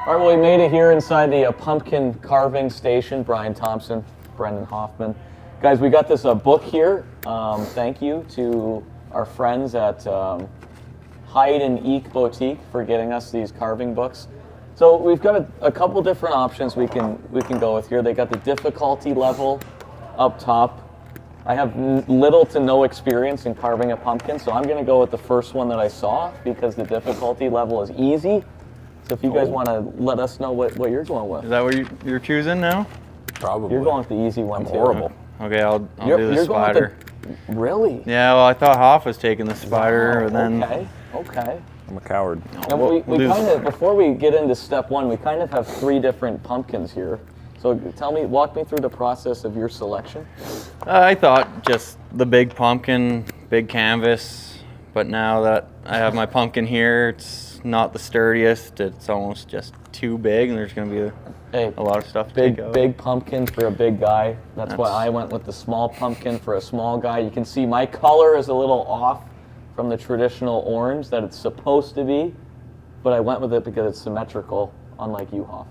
All right, well, we made it here inside the pumpkin carving station. Brian Thompson, Brendan Hoffman. Guys, we got this book here. Thank you to our friends at Hide and Eek Boutique for getting us these carving books. So we've got a couple different options we can go with here. They got the difficulty level up top. I have little to no experience in carving a pumpkin, so I'm going to go with the first one that I saw because the difficulty level is easy. So if you guys want to let us know what you're going with. Is that what you're choosing now? Probably. You're going with the easy one, too. Horrible. Okay, I'll do the spider. Really? Yeah, well, I thought Hoff was taking the spider, Wow, but then... Okay. I'm a coward. And we kind of, before we get into step one, we kind of have 3 different pumpkins here. So walk me through the process of your selection. I thought just the big pumpkin, big canvas, but now that I have my pumpkin here, it's not the sturdiest. It's almost just too big, and there's going to be a lot of stuff to take out. Big pumpkin for a big guy. That's why I went with the small pumpkin for a small guy. You can see my color is a little off from the traditional orange that it's supposed to be, but I went with it because it's symmetrical, unlike you, Hoff.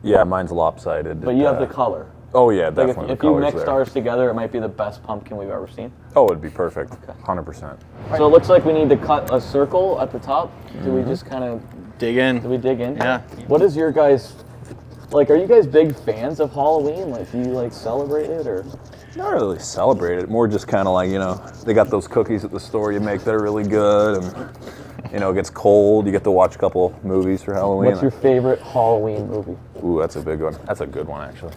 Yeah, mine's lopsided. But you have the color. Oh yeah, definitely. If you mixed ours together, it might be the best pumpkin we've ever seen. Oh, it'd be perfect. 100%. So it looks like we need to cut a circle at the top. Do we just kind of dig in? Do we dig in? Yeah. What is your guys, like, are you guys big fans of Halloween? Like, do you like celebrate it or? Not really celebrate it. More just kind of like, they got those cookies at the store you make that are really good, and it gets cold. You get to watch a couple movies for Halloween. What's your favorite Halloween movie? Ooh, that's a big one. That's a good one, actually.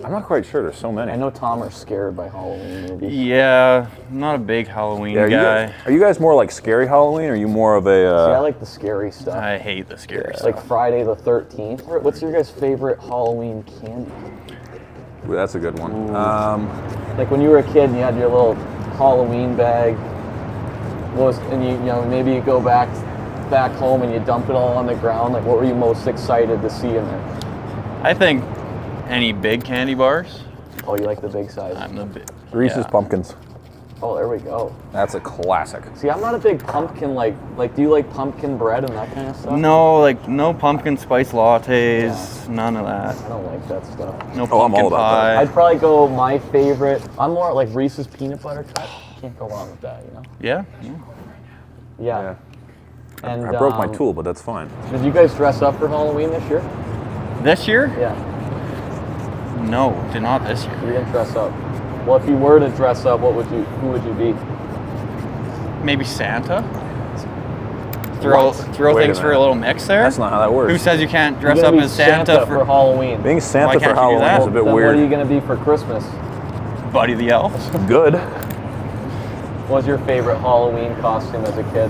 I'm not quite sure. There's so many. I know Tom are scared by Halloween movies. Yeah, I'm not a big Halloween guy. Are you guys more like scary Halloween, or are you more of a... See, I like the scary stuff. I hate the scary stuff. Like Friday the 13th. What's your guys' favorite Halloween candy? Ooh, that's a good one. Like when you were a kid and you had your little Halloween bag, and maybe you go back home and you dump it all on the ground. Like, what were you most excited to see in there? I think any big candy bars. Oh, you like the big size? I'm the big. Reese's Pumpkins. Oh, there we go. That's a classic. See, I'm not a big pumpkin, like do you like pumpkin bread and that kind of stuff? No, no pumpkin spice lattes, none of that. I don't like that stuff. No I'm pumpkin all about pie. I'd probably go my favorite. I'm more like Reese's peanut butter cup. Can't go wrong with that, Yeah? Yeah. And I broke my tool, but that's fine. Did you guys dress up for Halloween this year? This year? Yeah. No, did not this year. You didn't dress up. Well, if you were to dress up, who would you be? Maybe Santa? Throw things for a little mix there? That's not how that works. Who says you can't dress You're up gonna be as Santa for Halloween? Being Santa Why for can't you do Halloween that? is a bit Then weird. What are you going to be for Christmas? Buddy the Elf? Good. What was your favorite Halloween costume as a kid?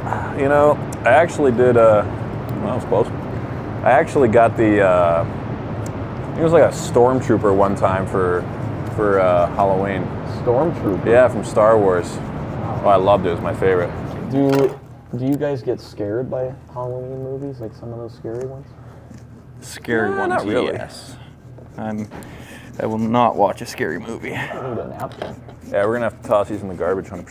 I actually did, well, that was close. I actually got the, it was like a stormtrooper one time for Halloween. Stormtrooper? Yeah, from Star Wars. Oh, I loved it. It was my favorite. Do you guys get scared by Halloween movies, like some of those scary ones? Scary ones, not really. yes. I will not watch a scary movie. I need a napkin. Yeah, we're gonna have to toss these in the garbage, 100%.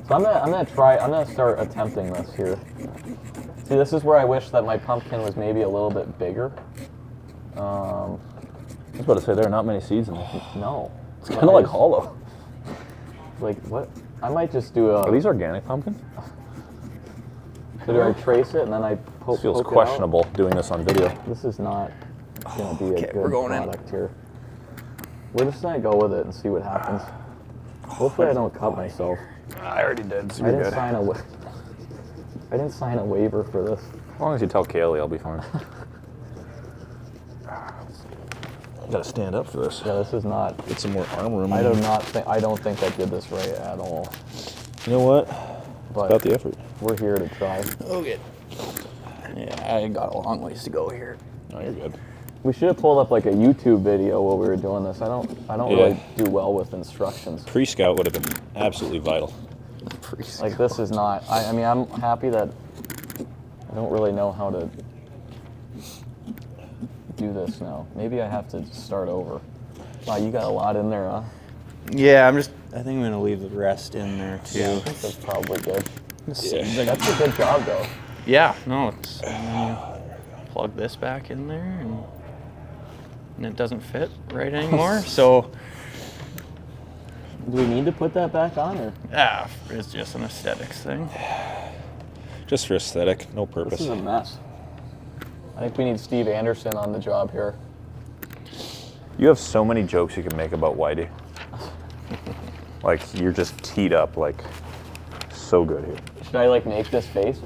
So I'm gonna start attempting this here. See, this is where I wish that my pumpkin was maybe a little bit bigger. I was about to say there are not many seeds in this. No. It's kind of like hollow. Like what? I might just do Are these organic pumpkins? So do I trace it and then I poke This feels it out? questionable doing this on video. This is not going to be a good we're going product here. We're just going to go with it and see what happens. Hopefully I don't cut myself. I already did, so I you're didn't good. I didn't sign a waiver for this. As long as you tell Kaylee, I'll be fine. Gotta stand up for this. Yeah, this is not. Get some more arm room. I don't think I did this right at all. You know what? But About the effort. we're here to try. Okay. Yeah, I got a long ways to go here. No, you're good. We should have pulled up like a YouTube video while we were doing this. I don't really do well with instructions. Pre-scout would have been absolutely vital. Like this is not. I mean, I'm happy that I don't really know how to do this now. Maybe I have to start over. Wow, you got a lot in there, huh? Yeah, I think I'm gonna leave the rest in there too. I think that's probably good. Yeah. That's a good job, though. Yeah, no, it's and then you plug this back in there and it doesn't fit right anymore. So Do we need to put that back on, or it's just an aesthetics thing. Just for aesthetic, no this purpose. is a mess? I think we need Steve Anderson on the job here. You have so many jokes you can make about Whitey. Like, you're just teed up, like, so good here. Should I like make this face?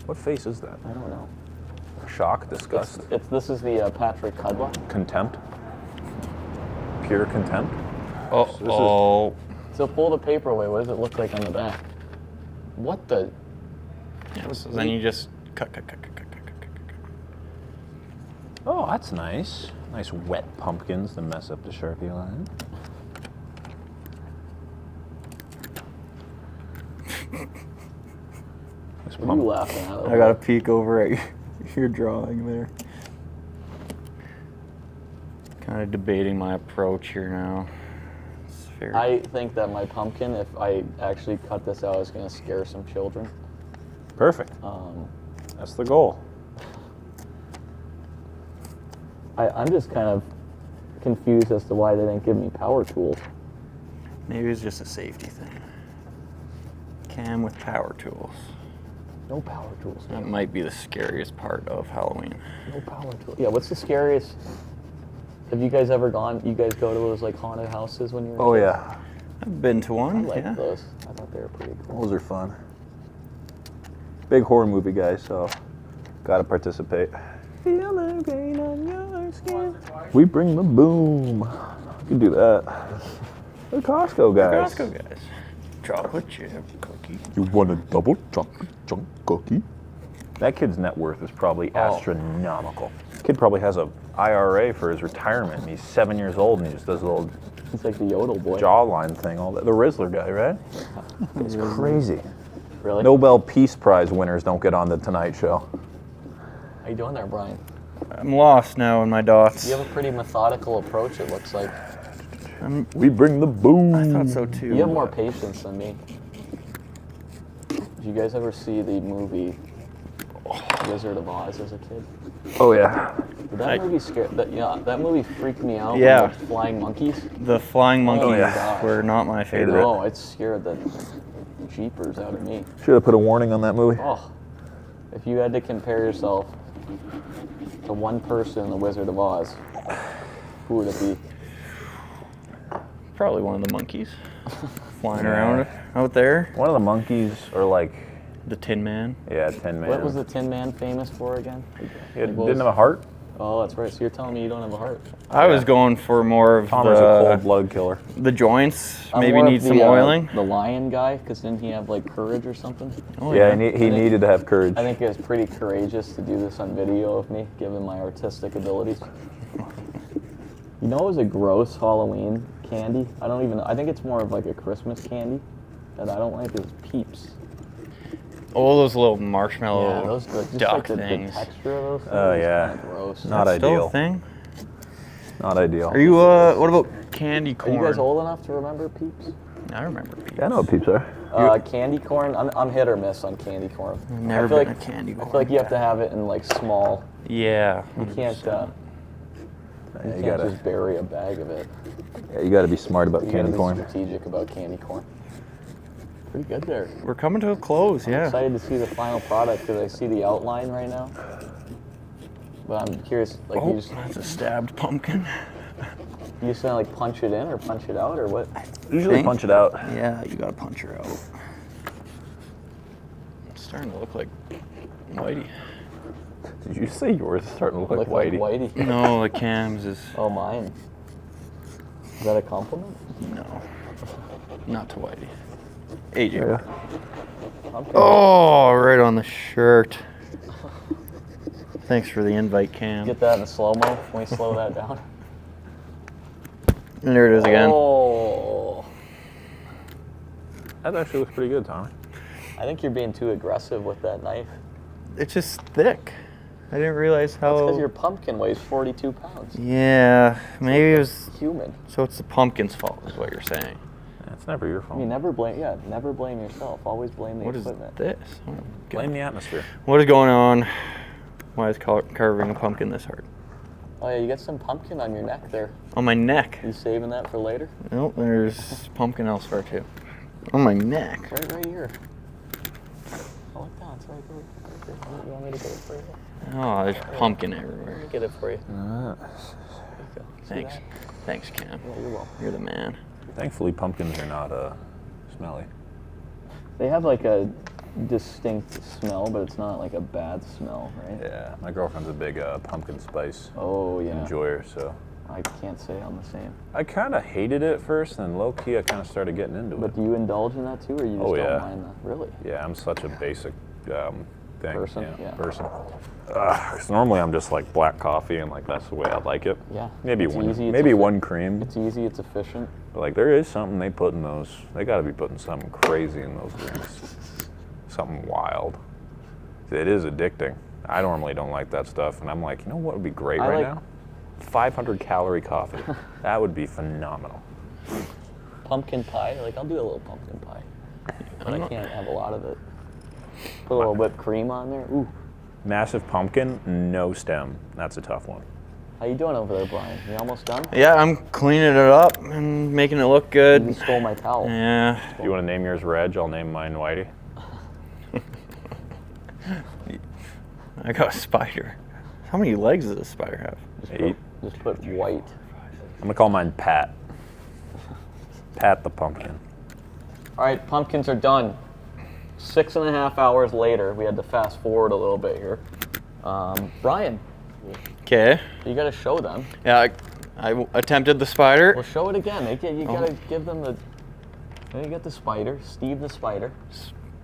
What face is that? I don't know. Shock, disgust, This is the Patrick Cudla. contempt, pure contempt. Oh, So pull the paper away. What does it look like on the back? What the? yeah, so then you just cut. Oh, that's nice. Nice wet pumpkins to mess up the Sharpie line. Nice What are you laughing at? I got to peek over at your drawing there. Kind of debating my approach here now. It's fair. I think that my pumpkin, if I actually cut this out, is going to scare some children. Perfect. That's the goal. I'm just kind of confused as to why they didn't give me power tools. Maybe it's just a safety thing. Cam with power tools. No power tools. That might be the scariest part of Halloween. No power tools. Yeah, what's the scariest? Have you guys ever gone? You guys go to those like haunted houses when you were? Oh, kids? yeah. I've been to I one. like Yeah. those. I thought they were pretty cool. Those are fun. Big horror movie guy, so gotta participate. Feel the rain on your skin. We bring the boom. You can do that. The Costco guys. Costco guys. Chocolate chip cookie. You want a double chocolate chunk cookie? That kid's net worth is probably astronomical. Kid probably has a IRA for his retirement. And he's 7 years old and he just does a little It's like the yodel boy. jawline thing. All that. The Rizzler guy, right? It's crazy. Really? Nobel Peace Prize winners don't get on the Tonight Show. How you doing there, Brian? I'm lost now in my dots. You have a pretty methodical approach. It looks like We bring the boom. I thought so too. you have more patience than me. Did you guys ever see the movie Wizard of Oz as a kid? Oh yeah. Did that movie scare? That movie freaked me out. Yeah. With, like, flying monkeys. The flying monkeys yeah. were not my favorite. No, it scared the jeepers out of me. Should have put a warning on that movie. Oh, if you had to compare yourself to one person in the Wizard of Oz, who would it be? Probably one of the monkeys flying around out there. One of the monkeys, or like, The Tin Man. yeah, Tin Man. What was the Tin Man famous for again? He didn't have a heart. Oh, that's right. So you're telling me you don't have a heart? I was going for more of Palmer's a cold blood killer. the joints. I'm Maybe more of need some the, oiling. The lion guy, because didn't he have like courage or something? Oh, Yeah, he needed to have courage. I think it was pretty courageous to do this on video of me, given my artistic abilities. You know, it was a gross Halloween candy. I think it's more of like a Christmas candy that I don't like is Peeps. Oh, those little marshmallow Yeah, those just duck like the things. texture of those things Oh, is yeah. kinda gross. Not That's still ideal. a thing. Not ideal. Are you? What about candy Are corn? you guys old enough to remember Peeps? I remember. Peeps. Yeah, I know what peeps are. Candy corn, I'm hit or miss on candy corn. I've never I feel been like, a candy I corn feel like you have to guy. have it in like small. Yeah. You can't Yeah, you you can't gotta, just bury a bag of it. yeah, you gotta be smart about You candy gotta corn. be strategic about candy corn. Pretty good there. We're coming to a close. I'm Yeah. excited to see the final product because I see the outline right now. But I'm curious, like Oh, that's a stabbed pumpkin. you just gonna like punch it in or punch it out or what? Usually Think? punch it out. Yeah, you gotta punch her out. It's starting to look like Whitey. Did you say yours is starting to look like Whitey? Whitey. No, the Cam's is Oh, mine. Is that a compliment? no, not to Whitey. AJ. Yeah. Okay. Oh, right on the shirt. Thanks for the invite, Cam. Get that in slow mo. Can we slow that down? And there it is again. Oh. That actually looks pretty good, Tommy. I think you're being too aggressive with that knife. It's just thick. I didn't realize how. That's because your pumpkin weighs 42 pounds. Yeah, maybe it was. Human. So it's the pumpkin's fault, is what you're saying. It's never your fault. You never blame yourself. Always blame the What is equipment. this? Oh, Blame the atmosphere. what is going on? Why is carving a pumpkin this hard? Oh yeah, you got some pumpkin on your neck there. On my neck. You saving that for later? Nope, there's pumpkin elsewhere too. On my neck. Right here. Oh, look down. It's right there. You want me to get it for you? Oh, there's pumpkin Let everywhere. me get it for you. There you go. See Thanks. that? Thanks, Cam. Yeah, you're welcome. You're the man. Thankfully, pumpkins are not smelly. They have like a distinct smell, but it's not like a bad smell, right? Yeah, my girlfriend's a big pumpkin spice Oh yeah. enjoyer, so I can't say I'm the same. I kind of hated it at first, and low key I kind of started getting into But it. do you indulge in that too, or you just Oh, don't yeah. mind that? Really? Yeah, I'm such a basic thing. Person? Yeah, Yeah. person. 'Cause normally I'm just like black coffee, and like that's the way I like it. Yeah. Maybe It's one, easy, it's maybe effi- one cream. It's easy. It's efficient. But like there is something they put in those. They got to be putting something crazy in those drinks. Something wild. It is addicting. I normally don't like that stuff, and I'm like, you know what would be great I right like- now? 500 calorie coffee. That would be phenomenal. Pumpkin pie. Like I'll do a little pumpkin pie, but I not- can't have a lot of it. Put a little whipped cream on there. Ooh. Massive pumpkin, no stem. That's a tough one. How you doing over there, Brian? You almost done? Yeah, I'm cleaning it up and making it look You good. stole my towel. Yeah. You want to name yours Reg? I'll name mine Whitey. I got a spider. How many legs does a spider have? 8. Just put white. I'm gonna call mine Pat. Pat the pumpkin. All right, pumpkins are done. 6.5 hours later, we had to fast forward a little bit here. Brian, Okay. you got to show them. Yeah, I attempted the spider. Well, show it again. You got to give them the. There you get the spider, Steve the spider.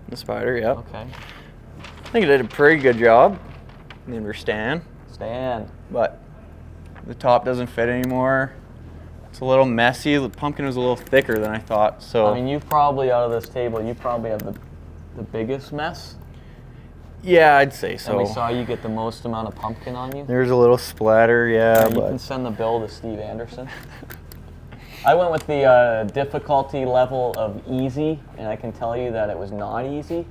The spider, yeah. Okay, I think I did a pretty good job. Named her Stan, stand. but the top doesn't fit anymore. It's a little messy. The pumpkin was a little thicker than I thought, so I mean, you probably out of this table, you probably have the biggest mess. yeah, I'd say And so. we saw you get the most amount of pumpkin on you. There's a little splatter, yeah, You can but send the bill to Steve Anderson. I went with the difficulty level of easy, and I can tell you that it was not easy.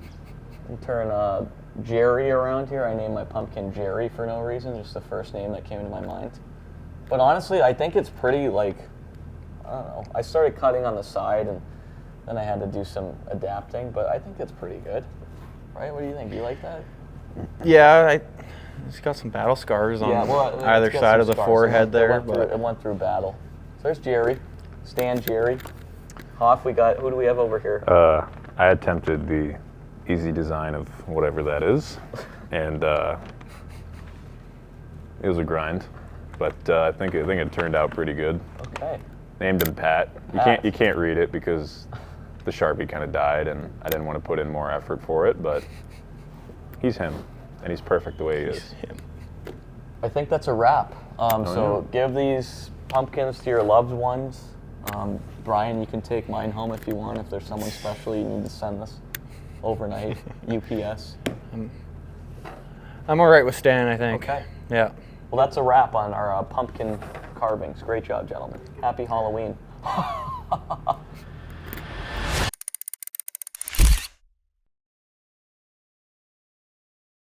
You turn Jerry around here. I named my pumpkin Jerry for no reason, just the first name that came to my mind. But honestly, I think it's pretty, like, I don't know. I started cutting on the side, and then I had to do some adapting, but I think it's pretty good. Right? What do you think? Do you like that? yeah, it's got some battle scars on well, either it's got side some of the scars. forehead It there. went through- But it went through battle. So there's Jerry. Stan Jerry. Hoff, who do we have over here? I attempted the easy design of whatever that is, and it was a grind, but I think it turned out pretty good. Okay. Named him Pat. Pat. You can't read it because the Sharpie kind of died, and I didn't want to put in more effort for it, but he's him, and he's perfect the way he is. him. I think that's a wrap. So yeah. give these pumpkins to your loved ones. Brian, you can take mine home if you want. If there's someone special you need to send this overnight, UPS. I'm all right with Stan, I think. Okay. Yeah. Well, that's a wrap on our pumpkin carvings. Great job, gentlemen. Happy Halloween.